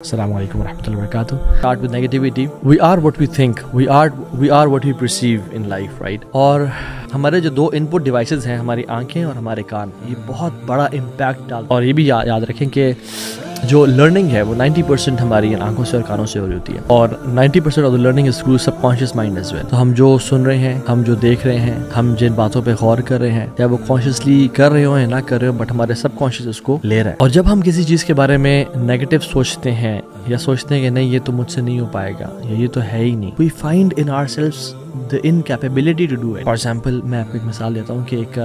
Assalamu alaikum warahmatullahi wabarakatuh. Start with negativity. We are what we think. We are what we perceive in life, right? اور ہمارے جو دو input devices ہیں، ہماری آنکھیں اور ہمارے کان، یہ بہت بڑا امپیکٹ ڈالتے ہیں. اور یہ بھی یاد رکھیں کہ جو لرننگ ہے وہ 90% ہماری آنکھوں سے اور کانوں سے ہو رہی ہوتی ہے، اور 90% of the learning is through subconscious mind as well. تو ہم جو سن رہے ہیں، ہم جو دیکھ رہے ہیں، ہم جن باتوں پہ غور کر رہے ہیں، چاہے وہ کانشیسلی کر رہے ہو یا نہ کر رہے ہو، بٹ ہمارے سب کانشیس اس کو لے رہا ہے. اور جب ہم کسی چیز کے بارے میں نیگیٹو سوچتے ہیں یا سوچتے ہیں کہ نہیں یہ تو مجھ سے نہیں ہو پائے گا یا یہ تو ہے ہی نہیں، we find in ourselves the incapability to do it. For example میں آپ کو ایک مثال دیتا ہوں کہ ایک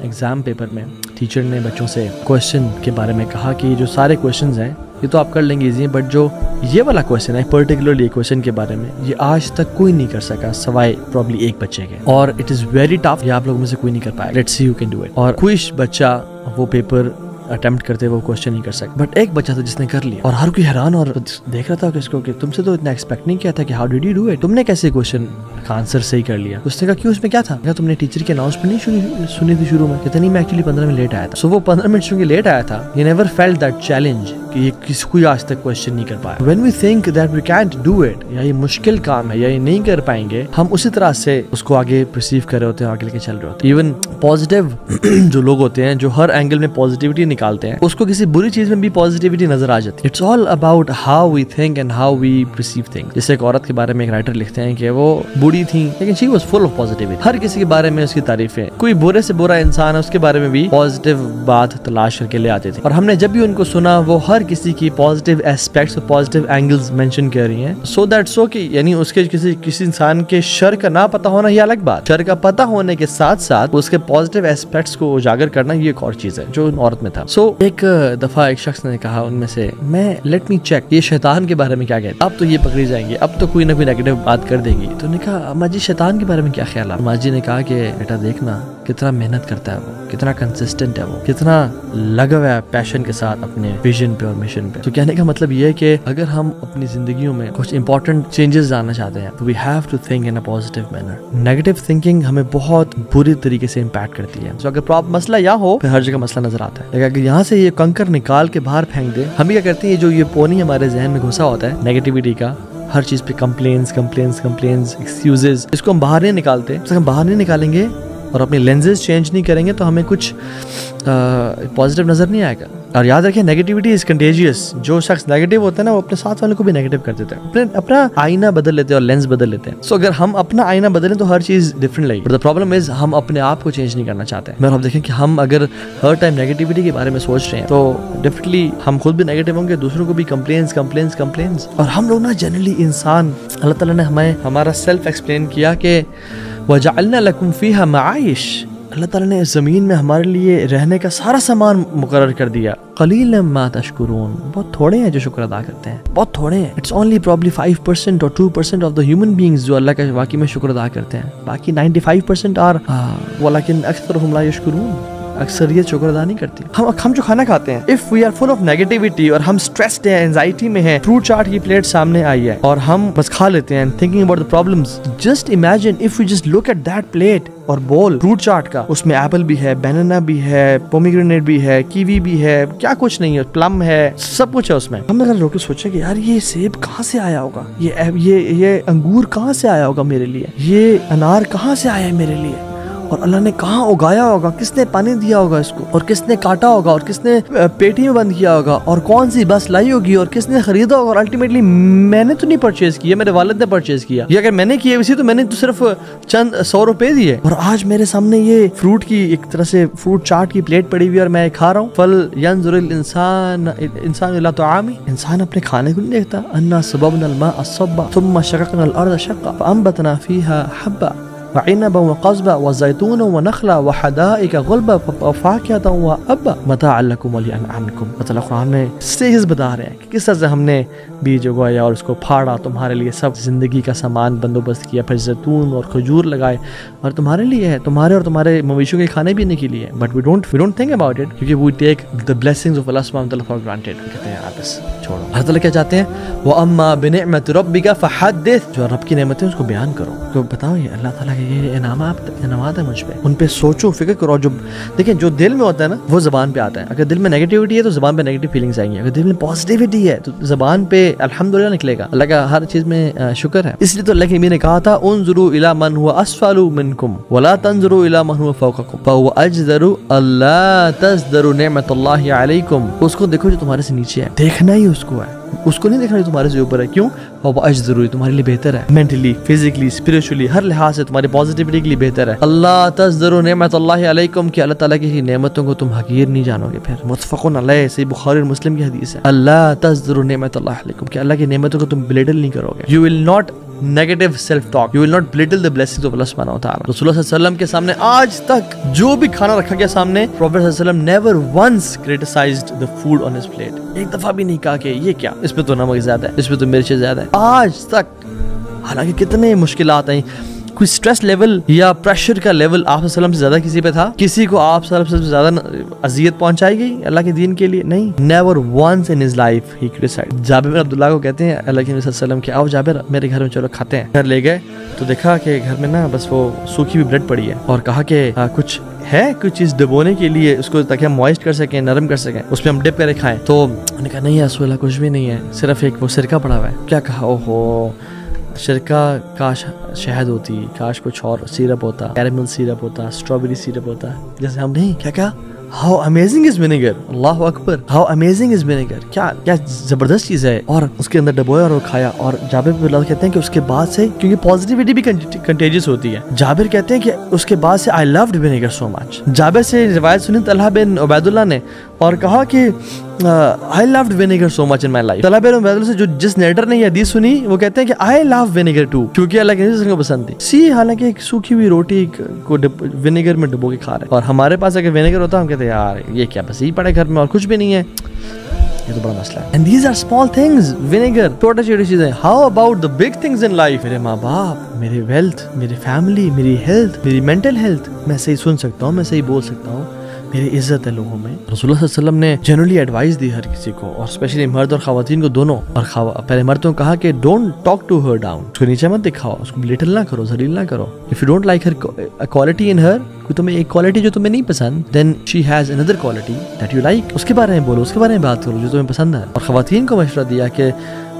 ایگزام پیپر میں ٹیچر نے بچوں سے کویشچن کے بارے میں کہا کہ جو سارے کویشچنز ہیں یہ تو آپ کر لیں گے ایزی ہیں، بٹ جو یہ والا کویشچن ہے پرٹیکولرلی کویشچن کے بارے میں، یہ آج تک کوئی نہیں کر سکا سوائے پرابلی ایک بچے کے، اور اٹ از ویری ٹف. یہ آپ لوگوں میں سے کوئی نہیں کر پائے. Let's see you can do it. اور کوئی بچہ وہ پیپر اٹیمپٹ کرتے وہ کویشچن نہیں کر سکتا، بٹ ایک بچہ تھا جس نے کر لیا، اور ہر کوئی حیران اور دیکھ رہا تھا کہ اس کو کہ تم سے تو اتنا ایکسپیکٹ نہیں کیا تھا کہ how did you do it, تم نے کیسے کویشچن کا آنسر صحیح کر لیا. اس نے کہا کیوں، اس میں کیا تھا؟ کہا تم نے ٹیچر کی اناؤنسمنٹ نہیں سنی تھی شروع میں؟ کہتے نہیں، میں ایکچولی 15 منٹ لیٹ آیا تھا. سو وہ 15 منٹ چونکہ لیٹ آیا تھا، یہ نیور فیلٹ دیٹ چیلنج کہ یہ کسی کوئی آج تک کویشچن نہیں کر پایا. When we think that we can't do it, یا یہ مشکل کام ہے یا یہ نہیں کر پائیں گے، ہم اسی طرح سے اس کو آگے پرسیو کر رہے ہوتے ہیں، آگے لے کے چل رہے ہوتے ہیں. ایون پازیٹیو جو لوگ ہوتے ہیں، جو ہر اینگل میں پازیٹیوٹی نکالتے ہیں، اس کو کسی بری چیز میں بھی پازیٹیوٹی نظر آ جاتی ہے. It's all about how we think and how we perceive thing. جیسے ایک عورت کے بارے میں ایک رائٹر لکھتے ہیں کہ وہ بوڑھی تھی لیکن she was full of positivity. ہر کسی کے بارے میں اس کی تعریفیں، کوئی برے سے برا انسان ہے اس کے بارے میں بھی پازیٹیو بات تلاش کر کے لے آتے تھے، اور ہم نے جب بھی ان کو سنا وہ ہر کسی کی پازیٹیو ایسپیکٹس اور پازیٹیو اینگلز مینشن کر رہی ہیں. سو دیٹ سو کہ یعنی اس کے کسی انسان کے شر کا نہ پتہ ہونا یہ الگ بات، شر کا پتہ ہونے کے ساتھ ساتھ اس کے پازیٹیو ایسپیکٹس کو اجاگر کرنا یہ ایک اور چیز ہے جو ان عورت میں تھا. سو ایک دفعہ ایک شخص نے کہا ان میں سے، میں لیٹ می چیک یہ شیطان کے بارے میں کیا کہتے، اب تو یہ پکڑی جائیں گی، اب تو کوئی نہ کوئی نیگیٹو بات کر دیں گی. تو نے کہا اما جی شیطان کے بارے میں کیا خیال ہے؟ اما جی نے کہا کہ بیٹا دیکھنا کتنا محنت کرتا ہے وہ، کتنا کنسسٹنٹ ہے وہ، کتنا لگا ہوا ہے پیشن کے ساتھ اپنے ویژن پہ اور مشن پہ. تو کہنے کا مطلب یہ ہے کہ اگر ہم اپنی زندگیوں میں کچھ امپورٹنٹ چینجز لانا چاہتے ہیں تو we have to think in a positive manner. Negative thinking ہمیں بہت بری طریقے سے امپیکٹ کرتی ہے. اگر مسئلہ یہاں ہو پھر ہر جگہ مسئلہ نظر آتا ہے، لیکن اگر یہاں سے یہ کنکر نکال کے باہر پھینک دے، ہم کیا کرتے ہیں جو یہ پونی ہمارے ذہن میں گھسا ہوتا ہے نیگیٹیوٹی کا، ہر چیز پہ کمپلینس ایکسکیوزز، اس کو ہم باہر نہیں نکالتے. جب ہم باہر نہیں نکالیں گے اور اپنے لینزز چینج نہیں کریں گے تو ہمیں کچھ پازیٹیو نظر نہیں آئے گا. اور یاد رکھیں نیگیٹیوٹی از کنٹیجیس. جو شخص نیگیٹو ہوتا ہے نا وہ اپنے ساتھ والوں کو بھی نیگیٹو کر دیتا ہے، اپنا آئینہ بدل لیتے ہیں اور لینز بدل لیتے ہیں. سو اگر ہم اپنا آئینہ بدلیں تو ہر چیز ڈفرنٹ لگے. بٹ دا پرابلم از ہم اپنے آپ کو چینج نہیں کرنا چاہتے. میں آپ دیکھیں کہ ہم اگر ہر ٹائم نیگیٹیوٹی کے بارے میں سوچ رہے ہیں تو ڈیفینیٹلی ہم خود بھی نیگیٹو ہوں گے، دوسروں کو بھی کمپلینس. اور ہم لوگ نا جنرلی انسان، اللہ تعالیٰ نے ہمیں ہمارا سیلف ایکسپلین کیا کہ وَجَعَلْنَا لَكُمْ فِيهَا مَعَائِشَ، اللہ تعالیٰ نے زمین میں ہمارے لیے رہنے کا سارا سامان مقرر کر دیا. قَلِيلًا مَا تَشْكُرُونَ، بہت تھوڑے ہیں جو شکر ادا کرتے ہیں، بہت تھوڑے ہیں. اٹس اونلی پرابلی 5% اور 2% آف دا ہیومن بینگز جو اللہ کا واقعی میں شکر ادا کرتے ہیں. باقی 95% اور وَلَكِنْ أَكْثَرُهُمْ لَا يَشْكُرُونَ، اکثریت شکر ادا نہیں کرتی. ہم جو کھانا کھاتے ہیں، if we are full of negativity اور ہم اسٹریسڈ ہیں، اینزائٹی میں ہیں، فروٹ چاٹ کی پلیٹ سامنے آئی ہے اور ہم بس کھا لیتے ہیں thinking about the problems. Just imagine if you just look at that plate اور بول فروٹ چاٹ کا، اس میں ایپل بھی ہے، بینانا بھی ہے، پومیگرینیٹ بھی ہے، کیوی بھی ہے، کیا کچھ نہیں ہے، پلم ہے، سب کچھ ہے اس میں. ہم اگر روک کے سوچیں کہ یار یہ سیب کہاں سے آیا ہوگا، یہ انگور کہاں سے آیا ہوگا میرے لیے، یہ انار کہاں سے آیا ہے میرے لیے، اور اللہ نے کہاں اگایا ہوگا، کس نے پانی دیا ہوگا اس کو، اور کس نے کاٹا ہوگا، اور کس نے پیٹی میں بند کیا ہوگا، اور کون سی بس لائی ہوگی، اور کس نے خریدا ہوگا. اور الٹیمیٹلی میں نے تو نہیں پرچیز کیا، میرے والد نے پرچیز کیا، یا اگر میں نے کیے ویسے تو میں نے تو صرف چند 100 روپے دیے، اور آج میرے سامنے یہ فروٹ کی ایک طرح سے فروٹ چاٹ کی پلیٹ پڑی ہوئی ہے اور میں کھا رہا ہوں. فَلْيَنْظُرِ الْإِنسَانُ إِلَىٰ طَعَامِهِ، انسان اپنے کھانے کو نہیں دیکھتا. أَنَّا صَبَبْنَا الْمَاءَ صَبًّا ثُمَّ شَقَقْنَا الْأَرْضَ شَقًّا فَأَنبَتْنَا فِيهَا حَبًّا وعنبا وقضبا وزيتونا ونخلا وحدائق غلبا وفاكهة وأبا متاعا لكم ولأنعامكم. مطلب قرآن میں سٹیجز بتا رہے ہیں کہ کس طرح سے ہم نے بیج اگایا اور اس کو پھاڑا، تمہارے لیے سب زندگی کا سامان بندوبست کیا، پھر زیتون اور کھجور لگائے اور تمہارے لیے ہے، تمہارے اور تمہارے مویشیوں کے کھانے پینے کے لیے. But we don't think about it کیونکہ we take the blessings of Allah سبحانہ وتعالی فار گرانٹیڈ. کہتے ہیں بس چھوڑو. اللہ تعالیٰ کیا چاہتے ہیں، وَأَمَّا بِنِعْمَةِ رَبِّكَ فَحَدِّثْ، جو رب کی نعمتیں اس کو بیان کرو، تو بتاؤ یہ اللہ تعالیٰ کہ یہ انعامات ہے مجھ پہ، ان پہ سوچو، فکر کرو. جو دیکھیں جو دل میں ہوتا ہے نا وہ زبان پہ آتا ہے. اگر دل میں نیگیٹیوٹی ہے تو زبان پہ نیگیٹو فیلنگز آئیں گی. اگر دل میں پازیٹیوٹی ہے تو زبان پہ الحمدللہ نکلے گا. اللہ کا ہر چیز میں شکر ہے. اس لیے تو اللہ کے نبی نے کہا تھا انظروا الی من هو اسفل منکم ولا تنظروا الی من هو فوقکم فهو اجدر الا تزدروا نعمت اللہ علیکم. اس کو دیکھو جو تمہارے سے نیچے ہے، دیکھنا ہی اس کو ہے، اس کو نہیں دیکھنا جو تمہارے سے اوپر ہے. کیوں؟ وہ اجدر تمہارے لیے بہتر ہے، مینٹلی، فزیکلی، اسپرچولی، ہر لحاظ سے تمہاری پازیٹیوٹی کے لیے بہتر ہے. اللہ تزدروا نعمت اللہ علیکم کہ اللہ تعالیٰ کی نعمتوں کو تم حقیر نہیں جانو گے. پھر متفقن علیہ، صحیح بخاری اور مسلم کی حدیث ہے، اللہ تزدروا نعمت اللہ علیکم کہ اللہ کی نعمتوں کو تم بلیڈل نہیں کرو گے. You will not negative self talk, you will not belittle the blessings of Allah سبحانہ و تعالی. رسول اللہ صلی اللہ علیہ وسلم کے سامنے آج تک جو بھی کھانا رکھا گیا سامنے، پروفیٹ صلی اللہ علیہ وسلم never once criticised the food on his plate. ایک دفعہ بھی نہیں کہا کہ یہ کیا، اس پہ تو نمک زیادہ ہے، اس پہ تو مرچ زیادہ ہے. آج تک، حالانکہ کتنے مشکلات ہیں، کوئی سٹریس لیول یا پریشر کا لیول آپ صلی اللہ علیہ وسلم سے زیادہ کسی پہ تھا؟ کسی کو آپ صلی اللہ علیہ وسلم سے زیادہ اذیت پہنچائی گئی اللہ کے دین کے لیے؟ نہیں. Never once in his life he criticised. Jabir bin Abdullah کو کہتے ہیں اللہ کے نبی صلی اللہ علیہ وسلم کہ آؤ جابر میرے گھر میں چلو کھاتے ہیں. گھر لے گئے تو دیکھا کہ گھر میں نا بس وہ سوکھی ہوئی بریڈ پڑی ہے، اور کہا کہ کچھ ہے کوئی چیز ڈبونے کے لیے اس کو تاکہ ہم موائسٹ کر سکیں، نرم کر سکیں، اس پہ ہم ڈپ کرے کھائیں. تو انہوں نے کہا نہیں یا رسول اللہ کچھ بھی نہیں ہے، صرف ایک وہ سرکہ پڑا ہوا ہے. کیا کہا؟ اوہو، سرکہ کاش شہد ہوتی، کاش کچھ اور سیرپ ہوتا، کیرمل سیرپ ہوتا، اسٹرابیری سیرپ ہوتا، جیسے ہم نہیں. کیا کہا؟ How amazing is vinegar. Allah Akbar, how amazing is vinegar. کیا زبردست چیز ہے. اور اس کے اندر ڈبویا اور وہ کھایا. اور جابر بن عبداللہ کہتے ہیں کہ اس کے بعد سے، کیونکہ پازیٹیوٹی بھی کنٹیجس ہوتی ہے، جابر کہتے ہیں کہ اس کے بعد سے آئی لوڈ ونیگر سو مچ. جابر سے روایت سنی طلحہ بن عبید اللہ نے، اور کہا کہ I loved vinegar so much in my life. Talha بن عبید اللہ سے جس نیٹر نے یہ حدیث سنی وہ کہتے ہیں کہ I love vinegar too، کیونکہ اللہ کے نبی کو پسند تھی. حالانکہ ایک سوکھی ہوئی روٹی کو ونیگر میں ڈبو کے کھا رہے ہیں، اور ہمارے پاس اگر ونیگر ہوتا ہم کہتے ہیں یار یہ کیا، بس یہی پڑے گھر میں اور کچھ بھی نہیں ہے. یہ تو بڑا مسئلہ ہے. And these are small things. vinegar چھوٹی چھوٹی چیزیں. How about the big things in life؟ میرے ماں باپ، میرے ویلتھ، میری فیملی، میری ہیلتھ، میری مینٹل ہیلتھ. میں صحیح سن سکتا ہوں، میں صحیح بول سکتا ہوں، میری عزت ہے لوگوں میں. رسول اللہ صلی اللہ علیہ وسلم نے جنرلی ایڈوائز دی ہر کسی کو، اور اسپیشلی مرد اور خواتین کو دونوں. اور پہلے مردوں کہا کہ don't talk to her down, اس کو نیچے مت دکھاؤ، اس کو بلیٹل نہ کرو، ذلیل نہ کرو. If you don't like her quality in her, کوئی تمہیں ایک کوالٹی جو تمہیں نہیں پسند، then she has another quality that you like. اس کے بارے میں بولو، اس کے بارے میں بات کرو جو تمہیں پسند ہے. اور خواتین کو مشورہ دیا کہ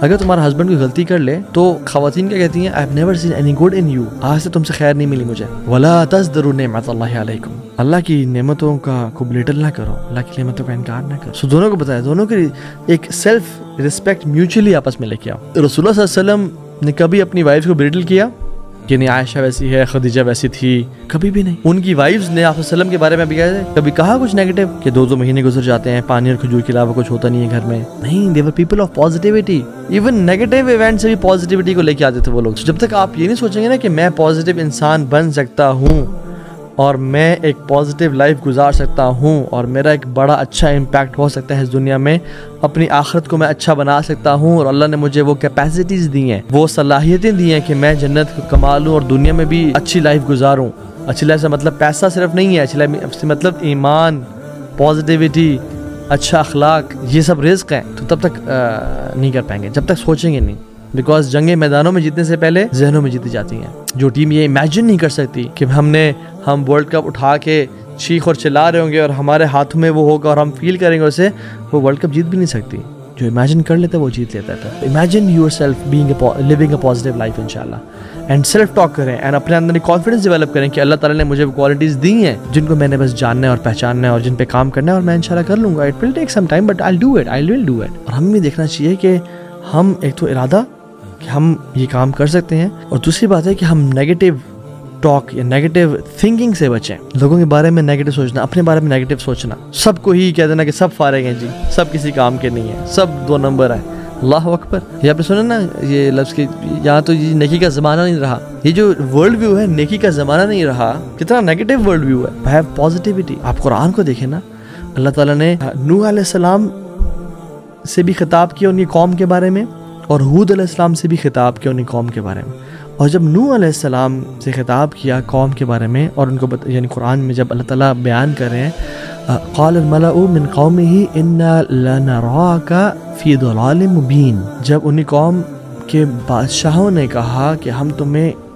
اگر تمہارا ہسبینڈ کوئی غلطی کر لے تو خواتین کیا کہتی ہیں؟ I've never seen any good in you، آج سے تم سے خیر نہیں ملی مجھے. وَلَا تَزْدَرُوا نِعْمَةَ اللَّهِ عَلَيْكُمْ، اللہ کی نعمتوں کا کو بلیٹل نہ کرو، اللہ کی نعمتوں کا انکار نہ کرو. دونوں کو بتایا، دونوں کی ایک سیلف رسپیکٹ میوچلی آپس میں لے کے آؤ. رسول اللہ صلی اللہ علیہ وسلم نے کبھی اپنی وائف کو بلیٹل کیا کہ نہیں عائشہ ویسی ہے، خدیجہ ویسی تھی؟ کبھی بھی نہیں. ان کی وائفز نے آپ صلی اللہ علیہ وسلم کے بارے میں بھی کبھی کہا کچھ نیگیٹو کہ 2 مہینے گزر جاتے ہیں، پانی اور کھجور کے علاوہ کچھ ہوتا نہیں ہے گھر میں؟ نہیں. they were people of positivity. Even negative event سے بھی پازیٹیوٹی کو لے کے آتے تھے وہ لوگ. جب تک آپ یہ نہیں سوچیں گے نا کہ میں پازیٹیو انسان بن سکتا ہوں اور میں ایک پازیٹیو لائف گزار سکتا ہوں اور میرا ایک بڑا اچھا امپیکٹ ہو سکتا ہے اس دنیا میں، اپنی آخرت کو میں اچھا بنا سکتا ہوں، اور اللہ نے مجھے وہ کیپیسٹیز دی ہیں، وہ صلاحیتیں دی ہیں کہ میں جنت کو کما لوں اور دنیا میں بھی اچھی لائف گزاروں. اچھی لائف سے مطلب پیسہ صرف نہیں ہے، اچھی لائف سے مطلب ایمان، پازیٹیوٹی، اچھا اخلاق، یہ سب رزق ہیں. تو تب تک نہیں کر پائیں گے جب تک سوچیں گے نہیں. بیکاز جنگیں میدانوں میں جیتنے سے پہلے ذہنوں میں جیتی جاتی ہیں. جو ٹیم یہ امیجن نہیں کر سکتی کہ ہم ورلڈ کپ اٹھا کے چیخ اور چلا رہے ہوں گے اور ہمارے ہاتھوں میں وہ ہوگا اور ہم فیل کریں گے اسے، وہ ورلڈ کپ جیت بھی نہیں سکتی. جو امیجن کر لیتا ہے وہ جیت لیتا ہے. Imagine yourself living a positive life انشاءاللہ، اینڈ سیلف ٹاک کریں، اینڈ اپنے اندر ایک کانفیڈنس ڈیولپ کریں کہ اللہ تعالیٰ نے مجھے وہ کوالٹیز دی ہیں جن کو میں نے بس جاننا ہے اور پہچاننا ہے اور جن پہ کام کرنا ہے، اور میں انشاءاللہ کر لوں گا. It will take some time but I will do it. اور ہمیں بھی دیکھنا چاہیے کہ ہم ایک تو ارادہ کہ ہم یہ کام کر سکتے ہیں، اور دوسری بات ہے کہ ہم نیگیٹو ٹاک یا نیگیٹو تھنکنگ سے بچیں. لوگوں کے بارے میں نیگیٹو سوچنا، اپنے بارے میں نیگیٹو سوچنا، سب کو ہی کہہ دینا کہ سب فارغ ہیں جی، سب کسی کام کے نہیں ہیں، سب 2 نمبر ہیں. اللہ اکبر. یہ آپ نے سنا نا یہ لفظ کہ یہاں تو یہ نیکی کا زمانہ نہیں رہا. یہ جو ورلڈ ویو ہے نیکی کا زمانہ نہیں رہا، کتنا نیگیٹو ورلڈ ویو ہے. Have positivity. آپ قرآن کو دیکھیں نا، اللہ تعالیٰ نے نوح علیہ السلام سے بھی خطاب کیا ان کی قوم کے بارے میں، اور ہود علیہ السلام سے بھی خطاب کیا ان کی قوم کے بارے میں. اور جب نوح علیہ السلام سے خطاب کیا قوم کے بارے میں، اور ان کو یعنی قرآن میں جب اللہ تعالیٰ بیان کر رہے ہیں، قال الملأ من قومه انا لنراك في ضلال مبين، جب انہی قوم کے بادشاہوں نے کہا کہ ہم تمہیں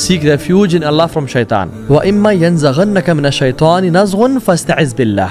seek refuge in Allah from shaitan, wa imma yanzaghannaka min ash-shaytani nazghun fasta'idh billah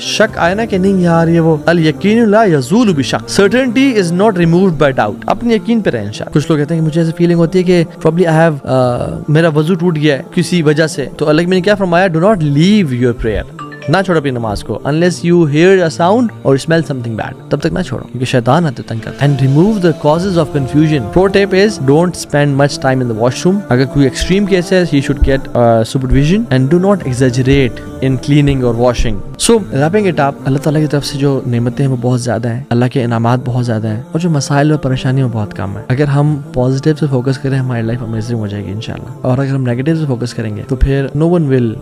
شک آئے نا کہ نہیں یار یہ وہ الیقین لا یزول بشک, certainty is not removed by doubt. اپنے یقین پہ رہیں انشاءاللہ. کچھ لوگ کہتے ہیں کہ مجھے ایسی فیلنگ ہوتی ہے کہ probably I have میرا وضو ٹوٹ گیا ہے کسی وجہ سے, تو اللہ میں نے کیا فرمایا, do not leave your prayer, نہ چھوڑو اپنی نماز کو, unless you hear a sound or smell something bad, تب تک نہ چھوڑو کیونکہ شیطان آتے تنگ کرتا ہے. And remove the causes of confusion. Pro tip is don't spend much time in the washroom. اگر کوئی extreme case ہے, he should get supervision and do not exaggerate in cleaning or washing. So wrapping it up, اللہ تعالیٰ کی طرف سے جو نعمتیں ہیں وہ بہت زیادہ ہیں, اللہ کے انعامات بہت زیادہ ہیں, اور جو مسائل اور پریشانیاں بہت کم ہیں. اگر ہم پازیٹیو سے فوکس کریں ہماری لائف امیزنگ ہو جائے گی انشاءاللہ, اور اگر ہم نیگیٹیو سے فوکس کریں گے تو پھر no one will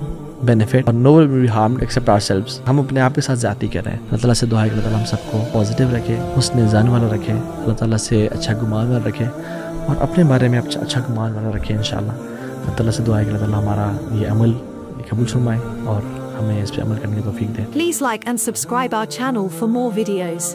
benefit اور no one will be harmed except ourselves. ہم اپنے آپ کے ساتھ زیادتی کر رہے ہیں. اللہ تعالیٰ سے دعا ہے کہ اللہ تعالیٰ ہم سب کو پازیٹیو رکھے, حسن ظن والا رکھے, اللہ تعالیٰ سے اچھا گمان والا رکھے, اور اپنے بارے میں اچھا گمان والا رکھے انشاءاللہ. اللہ تعالیٰ سے دعا ہے کہ اللہ تعالیٰ ہمارا یہ عمل قبول فرمائے اور ہمیں اس پہ عمل کرنے کی توفیق دے. Please like and subscribe our channel for more videos.